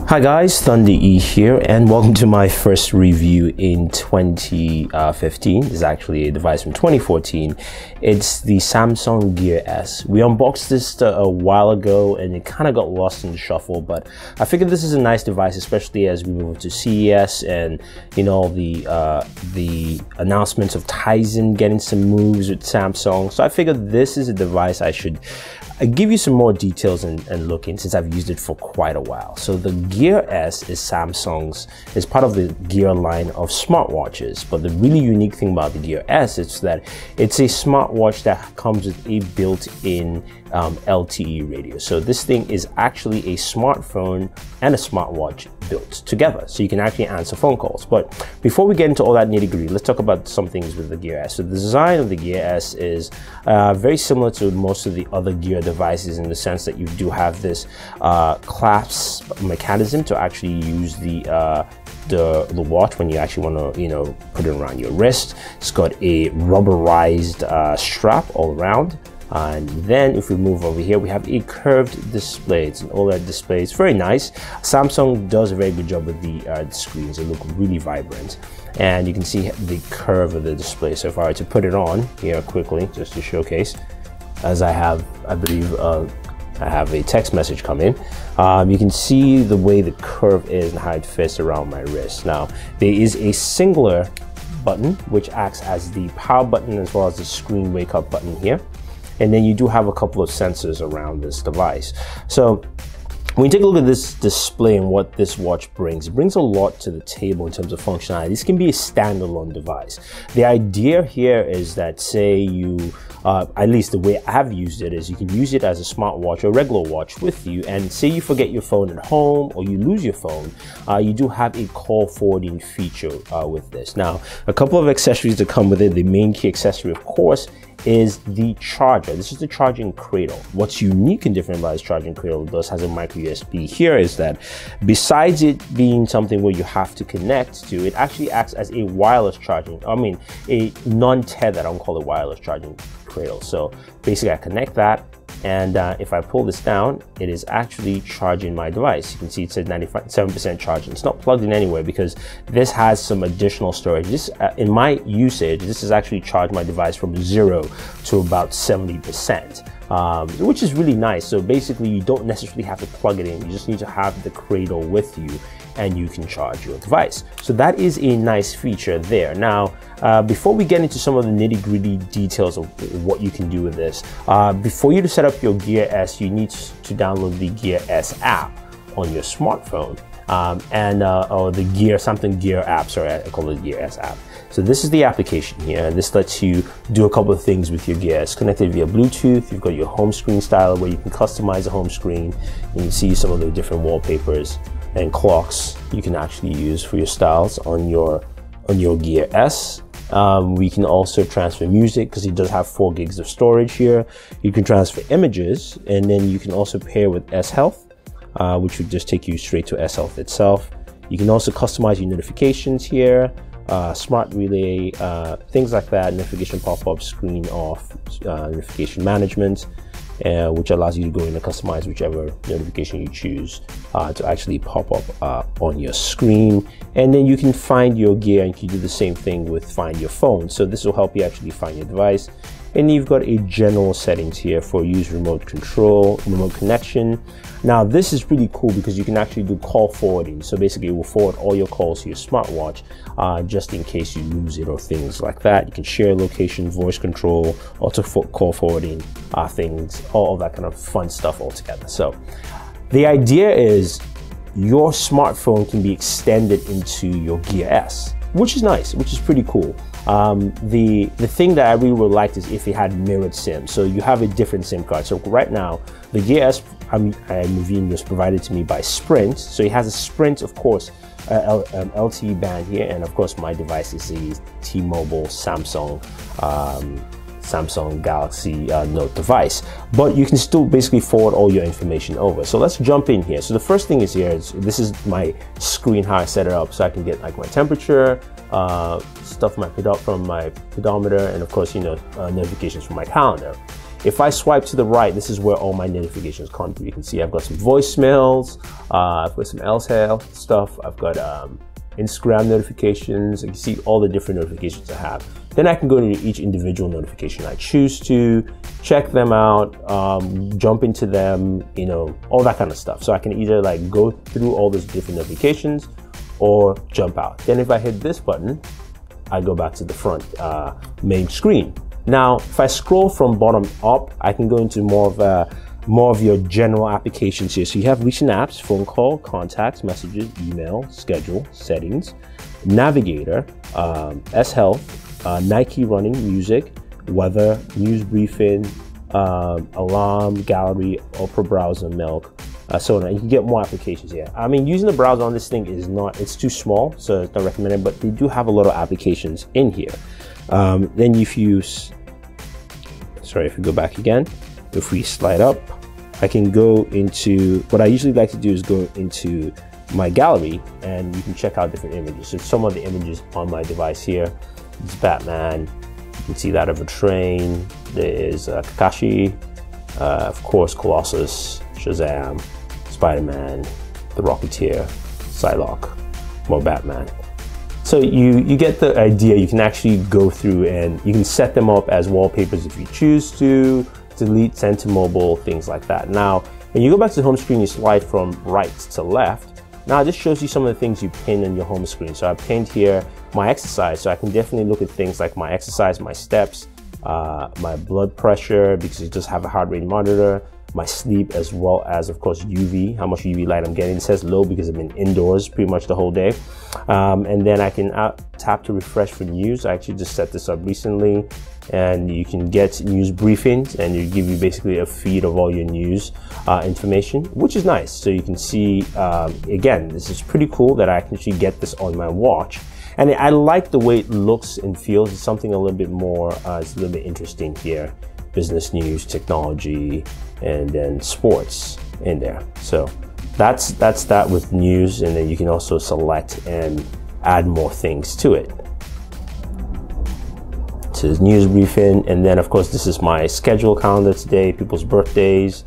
Hi guys, Thunder E here, and welcome to my first review in 2015. This is actually a device from 2014. It's the Samsung Gear S. We unboxed this a while ago and it kind of got lost in the shuffle, but I figured this is a nice device, especially as we move to CES and the announcements of Tizen getting some moves with Samsung. So I figured this is a device I should give you some more details and look in, since I've used it for quite a while. So the Gear S is is part of the Gear line of smartwatches. But the really unique thing about the Gear S is that it's a smartwatch that comes with a built-in LTE radio. So this thing is actually a smartphone and a smartwatch built together, so you can actually answer phone calls. But before we get into all that nitty-gritty, let's talk about some things with the Gear S. So the design of the Gear S is very similar to most of the other Gear devices, in the sense that you do have this clasp mechanism to actually use the watch when you actually want to put it around your wrist. It's got a rubberized strap all around. And then if we move over here, we have a curved display. It's an OLED display. It's very nice. Samsung does a very good job with the screens. They look really vibrant, and you can see the curve of the display. So if I were to put it on here quickly, just to showcase, as I have, I believe, I have a text message come in. You can see the way the curve is and how it fits around my wrist. Now, there is a singular button which acts as the power button as well as the screen wake up button here. And then you do have a couple of sensors around this device. So when you take a look at this display and what this watch brings, it brings a lot to the table in terms of functionality. This can be a standalone device. The idea here is that, say you, at least the way I've used it is, you can use it as a smartwatch or regular watch with you, and say you forget your phone at home or you lose your phone, you do have a call forwarding feature with this. Now, a couple of accessories that come with it. The main key accessory, of course, is the charger. This is the charging cradle. What's unique and different about this charging cradle, it does has a micro USB here, is that besides it being something where you have to connect to, it actually acts as a wireless charging, a non-tethered, I don't call it wireless charging cradle. So basically I connect that, and if I pull this down, it is actually charging my device. You can see it says 97% charging. It's not plugged in anywhere because this has some additional storage. This, in my usage, this has actually charged my device from 0 to about 70%, which is really nice. So basically, you don't necessarily have to plug it in. You just need to have the cradle with you, and you can charge your device. So that is a nice feature there. Now, before we get into some of the nitty-gritty details of what you can do with this, before you to set up your Gear S, you need to download the Gear S app on your smartphone, or the Samsung Gear app. Sorry, I call it Gear S app. So this is the application here, and this lets you do a couple of things with your Gear S. Connected via Bluetooth, you've got your home screen styler where you can customize the home screen. You can see some of the different wallpapers and clocks you can actually use for your styles on your Gear S. We can also transfer music because it does have 4 gigs of storage here. You can transfer images, and then you can also pair with S Health, which would just take you straight to S Health itself. You can also customize your notifications here, smart relay, things like that, notification pop-up, screen off, notification management, which allows you to go in and customize whichever notification you choose to actually pop up on your screen. And then you can find your gear, and you can do the same thing with find your phone. So this will help you actually find your device. And you've got a general settings here for use remote control, remote connection. Now this is really cool because you can actually do call forwarding. So basically it will forward all your calls to your smartwatch just in case you lose it or things like that. You can share location, voice control, auto call forwarding, things, all of that kind of fun stuff all together. So the idea is your smartphone can be extended into your Gear S, which is nice, which is pretty cool. The thing that I really would like is if it had mirrored SIM. So you have a different SIM card. So right now, the Gear S I'm reviewing was provided to me by Sprint. So it has a Sprint, of course, LTE band here, and of course my device is a T-Mobile Samsung Galaxy Note device, but you can still basically forward all your information over. So let's jump in here. So the first thing is here is this is my screen, how I set it up, so I can get like my temperature, stuff from my pedometer, and of course, notifications from my calendar. If I swipe to the right, this is where all my notifications come through. You can see I've got some voicemails, I've got some LTTP stuff, I've got Instagram notifications. You can see all the different notifications I have. Then I can go to each individual notification I choose to, check them out, jump into them, all that kind of stuff. So I can either like go through all those different notifications or jump out. Then if I hit this button, I go back to the front main screen. Now, if I scroll from bottom up, I can go into more of your general applications here. So you have recent apps, phone call, contacts, messages, email, schedule, settings, navigator, S-Health, Nike running, music, weather, news briefing, alarm, gallery, Opera browser, milk, so on. You can get more applications here. I mean, using the browser on this thing it's too small, so it's not recommended, but they do have a lot of applications in here. Then if we go back again, if we slide up, I can go into, what I usually like to do is go into my gallery, and you can check out different images. So some of the images on my device here, it's Batman, you can see that of a train, there's Kakashi, of course Colossus, Shazam, Spider-Man, the Rocketeer, Psylocke, more Batman. So you get the idea. You can actually go through and you can set them up as wallpapers if you choose to, delete, send to mobile, things like that. Now, when you go back to the home screen, you slide from right to left. Now this shows you some of the things you pin on your home screen. So I pinned here my exercise, so I can definitely look at things like my exercise, my steps, my blood pressure, because you just have a heart rate monitor, my sleep, as well as of course UV, how much UV light I'm getting. It says low because I've been indoors pretty much the whole day. And then I can tap to refresh for news. I actually just set this up recently, and you can get news briefings, and it give you basically a feed of all your news information, which is nice. So you can see, again, this is pretty cool that I can actually get this on my watch. And I like the way it looks and feels. It's something a little bit more, it's a little bit interesting here. Business news, technology, and then sports in there. So that's that with news, and then you can also select and add more things to it. So there's news briefing, and then of course this is my schedule calendar today, people's birthdays,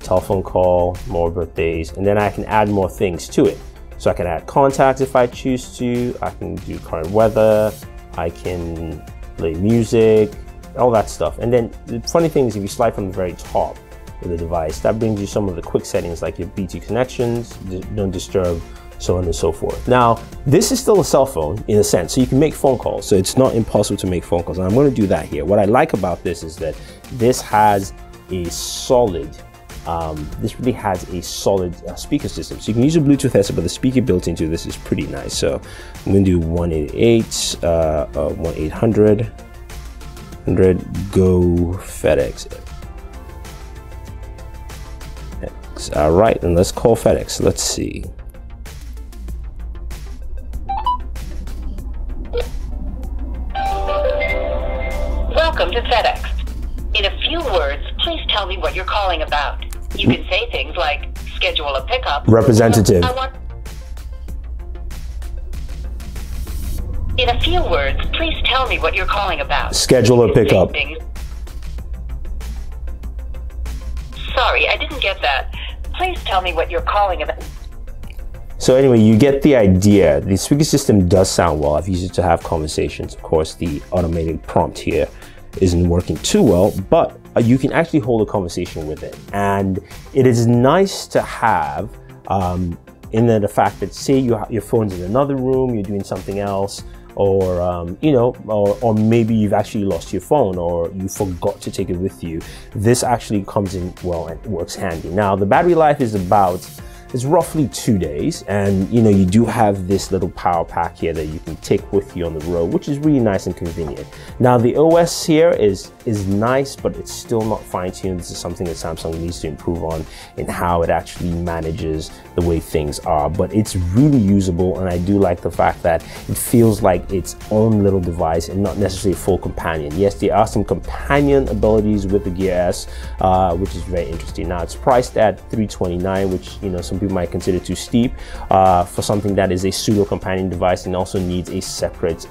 telephone call, more birthdays, and then I can add more things to it. So I can add contacts if I choose to, I can do current weather, I can play music, all that stuff. And then the funny thing is, if you slide from the very top of the device, that brings you some of the quick settings like your BT connections, don't disturb, so on and so forth. Now, this is still a cell phone in a sense, so you can make phone calls. So it's not impossible to make phone calls. And I'm going to do that here. What I like about this is that this has a solid, this really has a solid speaker system. So you can use a Bluetooth headset, but the speaker built into this is pretty nice. So I'm going to do 188, 1-800. Go FedEx. All right, and let's call FedEx. Let's see. Welcome to FedEx. In a few words, please tell me what you're calling about. You can say things like schedule a pickup. Representative. In a few words, please tell me what you're calling about. Schedule a pickup. Sorry, I didn't get that. Please tell me what you're calling about. So anyway, you get the idea. The speaker system does sound well. I've used it to have conversations. Of course, the automated prompt here isn't working too well, but you can actually hold a conversation with it. And it is nice to have in the fact that, say your phone's in another room, you're doing something else, or or maybe you've actually lost your phone or you forgot to take it with you. This actually comes in well and works handy. Now the battery life is roughly 2 days, and you do have this little power pack here that you can take with you on the road, which is really nice and convenient. Now the OS here is nice, but it's still not fine-tuned. This is something that Samsung needs to improve on in how it actually manages the way things are, but it's really usable, and I do like the fact that it feels like its own little device and not necessarily a full companion. Yes, there are some companion abilities with the Gear S, which is very interesting. Now it's priced at $329, which some people people might consider too steep for something that is a pseudo companion device and also needs a separate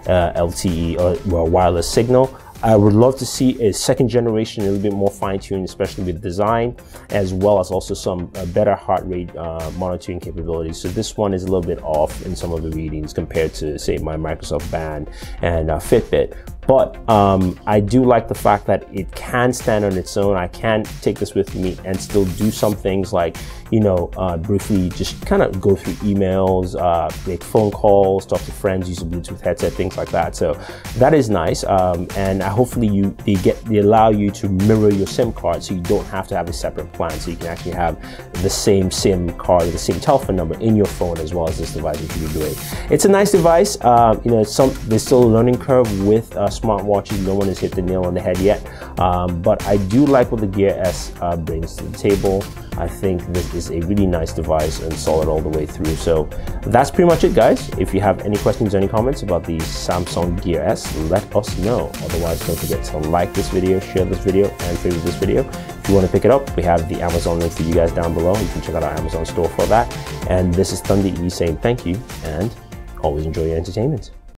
LTE or wireless signal. I would love to see a second generation, a little bit more fine-tuned, especially with design, as well as also some better heart rate monitoring capabilities. So this one is a little bit off in some of the readings compared to, say, my Microsoft Band and Fitbit. But I do like the fact that it can stand on its own. I can take this with me and still do some things like, you know, briefly just kind of go through emails, make phone calls, talk to friends, use a Bluetooth headset, things like that. So that is nice. And hopefully they allow you to mirror your SIM card, so you don't have to have a separate plan. So you can actually have the same SIM card, the same telephone number in your phone as well as this device, which would be great. It's a nice device. You know, there's still a learning curve with smartwatches. No one has hit the nail on the head yet, but I do like what the Gear S brings to the table. I think this is a really nice device and solid all the way through. So that's pretty much it, guys. If you have any questions or any comments about the Samsung Gear S, let us know. Otherwise, don't forget to like this video, share this video, and favorite this video. If you want to pick it up, we have the Amazon link for you guys down below. You can check out our Amazon store for that. And this is Thunder E saying thank you and always enjoy your entertainment.